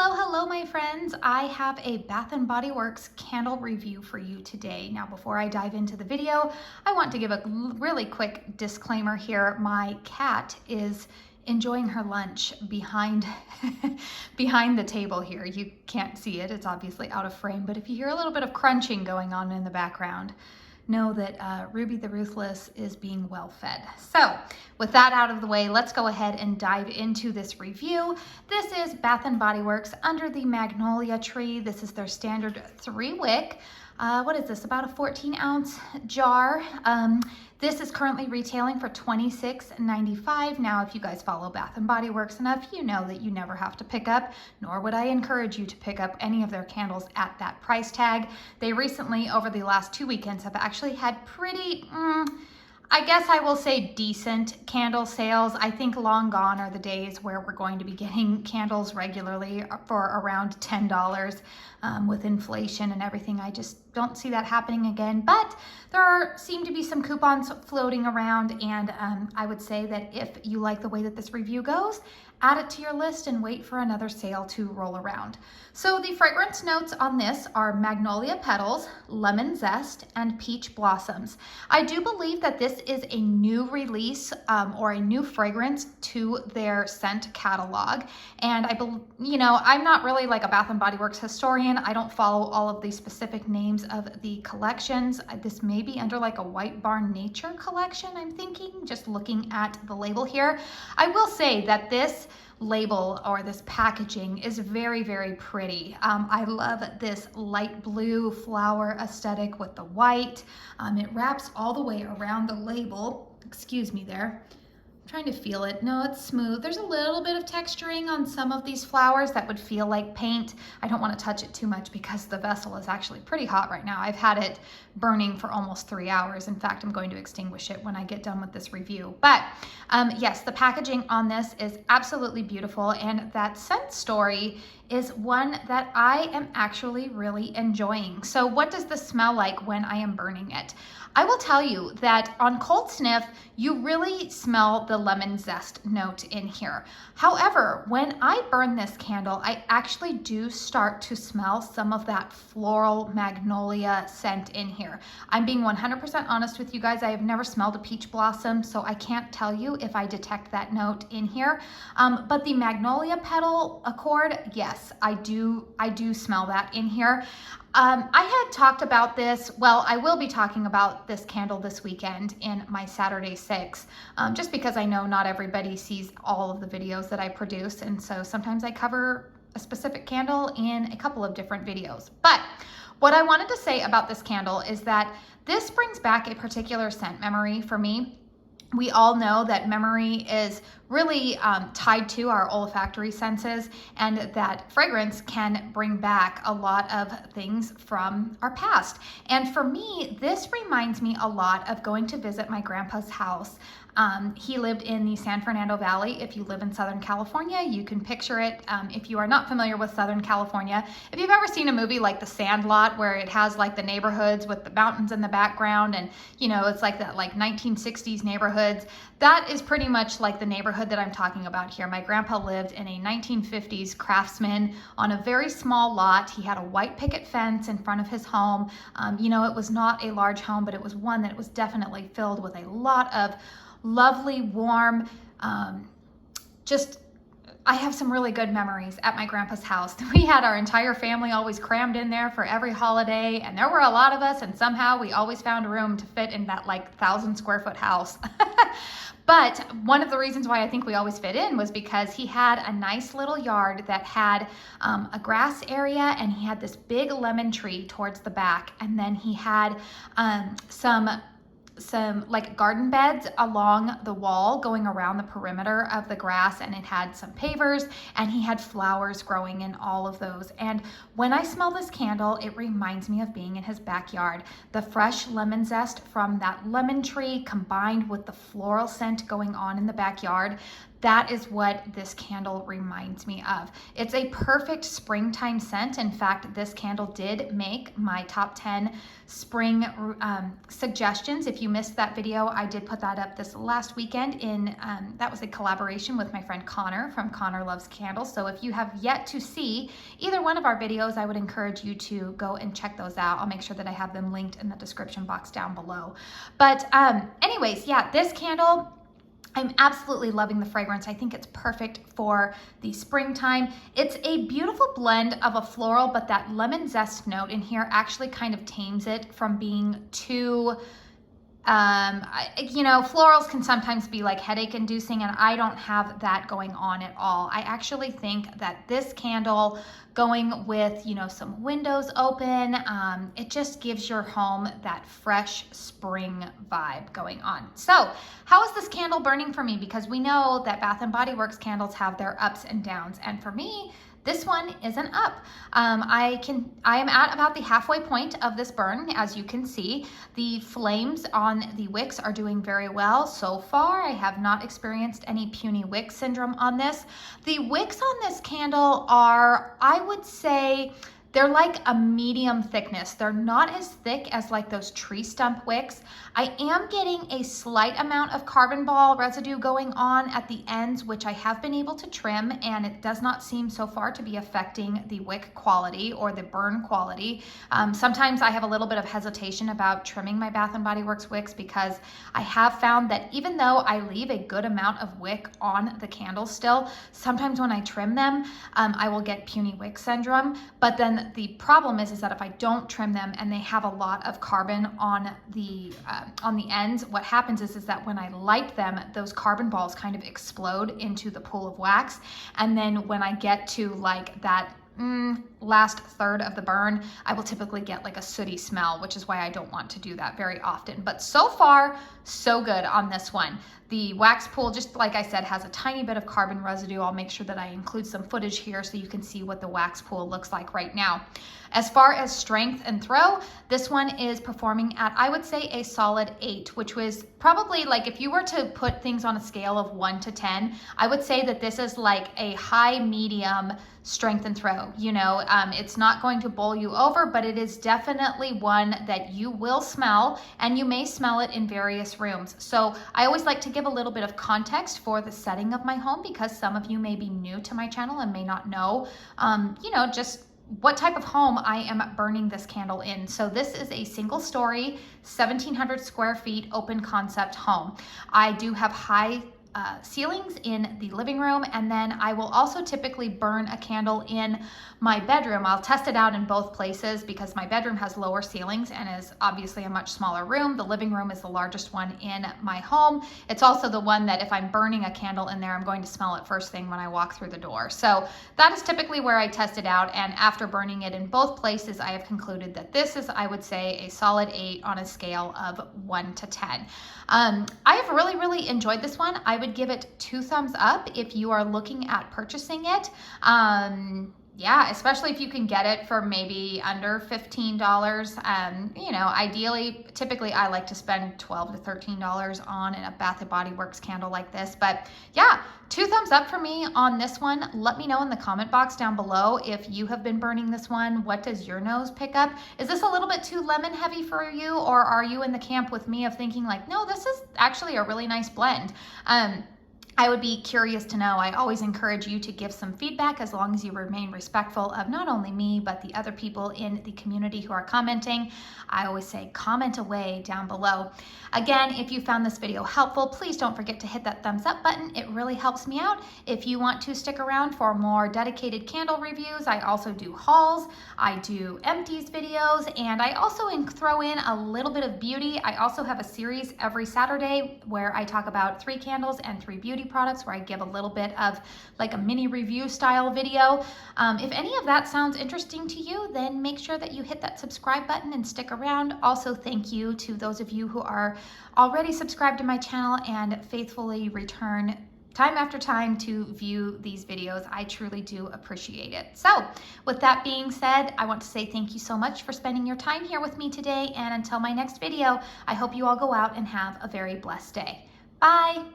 Hello, my friends. I have a Bath & Body Works candle review for you today. Now, before I dive into the video, I want to give a really quick disclaimer here. My cat is enjoying her lunch behind the table here. You can't see it, it's obviously out of frame, but if you hear a little bit of crunching going on in the background, know that Ruby the Ruthless is being well fed. So with that out of the way, let's go ahead and dive into this review. This is Bath & Body Works under the Magnolia tree. This is their standard 3-wick. What is this, about a 14-ounce jar. This is currently retailing for $26.95. Now, if you guys follow Bath & Body Works enough, you know that you never have to pick up, nor would I encourage you to pick up any of their candles at that price tag. They recently, over the last 2 weekends, have actually had pretty, I guess I will say decent candle sales. I think long gone are the days where we're going to be getting candles regularly for around $10 with inflation and everything. I just don't see that happening again, but there seem to be some coupons floating around, and I would say that if you like the way that this review goes, add it to your list and wait for another sale to roll around. So the fragrance notes on this are magnolia petals, lemon zest, and peach blossoms. I do believe that this is a new release or a new fragrance to their scent catalog. And I'm not really like a Bath & Body Works historian. I don't follow all of the specific names of the collections. This may be under like a White Barn Nature collection, I'm thinking, just looking at the label here. I will say that this label or this packaging is very, very pretty. I love this light blue flower aesthetic with the white. It wraps all the way around the label. Excuse me there. I'm trying to feel it. No, it's smooth. There's a little bit of texturing on some of these flowers that would feel like paint. I don't want to touch it too much because the vessel is actually pretty hot right now. I've had it burning for almost 3 hours. In fact, I'm going to extinguish it when I get done with this review. But yes, the packaging on this is absolutely beautiful, and that scent story is one that I am actually really enjoying. So what does this smell like when I am burning it? I will tell you that on cold sniff, you really smell the lemon zest note in here. However, when I burn this candle, I actually do start to smell some of that floral magnolia scent in here. I'm being 100% honest with you guys. I have never smelled a peach blossom, so I can't tell you if I detect that note in here. But the magnolia petal accord, yes, I do smell that in here. I had talked about this, well, I will be talking about this candle this weekend in my Saturday 6, just because I know not everybody sees all of the videos that I produce, and so sometimes I cover a specific candle in a couple of different videos. But what I wanted to say about this candle is that this brings back a particular scent memory for me. We all know that memory is really tied to our olfactory senses, and that fragrance can bring back a lot of things from our past. And for me, this reminds me a lot of going to visit my grandpa's house. He lived in the San Fernando Valley. If you live in Southern California, you can picture it. If you are not familiar with Southern California, if you've ever seen a movie like The Sandlot, where it has like the neighborhoods with the mountains in the background, and it's like that like 1960s neighborhoods, that is pretty much like the neighborhood that I'm talking about here. My grandpa lived in a 1950s Craftsman on a very small lot. He had a white picket fence in front of his home. It was not a large home, but it was one that was definitely filled with a lot of lovely, warm, I have some really good memories at my grandpa's house. We had our entire family always crammed in there for every holiday, and there were a lot of us, and somehow we always found room to fit in that like 1,000-square-foot house. But one of the reasons why I think we always fit in was because he had a nice little yard that had a grass area, and he had this big lemon tree towards the back, and then he had some like garden beds along the wall going around the perimeter of the grass, and it had some pavers, and he had flowers growing in all of those. And when I smell this candle, it reminds me of being in his backyard. The fresh lemon zest from that lemon tree combined with the floral scent going on in the backyard, that is what this candle reminds me of. It's a perfect springtime scent. In fact, this candle did make my top 10 spring suggestions. If you missed that video, I did put that up this last weekend in, that was a collaboration with my friend Connor from Connor Loves Candles. So if you have yet to see either one of our videos, I would encourage you to go and check those out. I'll make sure that I have them linked in the description box down below. But anyways, yeah, this candle, I'm absolutely loving the fragrance. I think it's perfect for the springtime. It's a beautiful blend of a floral, but that lemon zest note in here actually kind of tames it from being too, you know, florals can sometimes be like headache inducing, and I don't have that going on at all. I actually think that this candle going with, you know, some windows open, it just gives your home that fresh spring vibe going on. So how is this candle burning for me? Because we know that Bath & Body Works candles have their ups and downs, and for me, this one is an up. I am at about the halfway point of this burn. As you can see, the flames on the wicks are doing very well so far. I have not experienced any puny wick syndrome on this. The wicks on this candle are, I would say, they're like a medium thickness. They're not as thick as like those tree stump wicks. I am getting a slight amount of carbon ball residue going on at the ends, which I have been able to trim, and it does not seem so far to be affecting the wick quality or the burn quality. Sometimes I have a little bit of hesitation about trimming my Bath & Body Works wicks because I have found that even though I leave a good amount of wick on the candle still, sometimes when I trim them, I will get puny wick syndrome. But then the problem is that if I don't trim them and they have a lot of carbon on the ends, what happens is that when I light them, those carbon balls kind of explode into the pool of wax. And then when I get to like that last third of the burn, I will typically get like a sooty smell, which is why I don't want to do that very often. But so far, so good on this one. The wax pool, just like I said, has a tiny bit of carbon residue. I'll make sure that I include some footage here so you can see what the wax pool looks like right now. As far as strength and throw, this one is performing at, I would say, a solid 8, which was probably like, if you were to put things on a scale of 1 to 10, I would say that this is like a high medium strength and throw. You know, it's not going to bowl you over, but it is definitely one that you will smell, and you may smell it in various rooms. So I always like to give a little bit of context for the setting of my home, because some of you may be new to my channel and may not know, you know, just what type of home I am burning this candle in. So this is a single story, 1,700 square feet, open concept home. I do have high ceilings in the living room, and then I will also typically burn a candle in my bedroom. I'll test it out in both places because my bedroom has lower ceilings and is obviously a much smaller room. The living room is the largest one in my home. It's also the one that if I'm burning a candle in there, I'm going to smell it first thing when I walk through the door. So that is typically where I test it out, and after burning it in both places, I have concluded that this is, I would say, a solid 8 on a scale of 1 to 10. I have really enjoyed this one. I would give it 2 thumbs up if you are looking at purchasing it. Yeah, especially if you can get it for maybe under $15. You know, ideally, typically I like to spend $12 to $13 on a Bath & Body Works candle like this. But yeah, 2 thumbs up for me on this one. Let me know in the comment box down below if you have been burning this one. What does your nose pick up? Is this a little bit too lemon heavy for you, or are you in the camp with me of thinking like, no, this is actually a really nice blend? I would be curious to know. I always encourage you to give some feedback as long as you remain respectful of not only me, but the other people in the community who are commenting. I always say comment away down below. Again, if you found this video helpful, please don't forget to hit that thumbs up button. It really helps me out. If you want to stick around for more dedicated candle reviews, I also do hauls, I do empties videos, and I also throw in a little bit of beauty. I also have a series every Saturday where I talk about 3 candles and 3 beauty products, where I give a little bit of like a mini review style video. If any of that sounds interesting to you, then make sure that you hit that subscribe button and stick around. Also, thank you to those of you who are already subscribed to my channel and faithfully return time after time to view these videos. I truly do appreciate it. So with that being said, I want to say thank you so much for spending your time here with me today. And until my next video, I hope you all go out and have a very blessed day. Bye.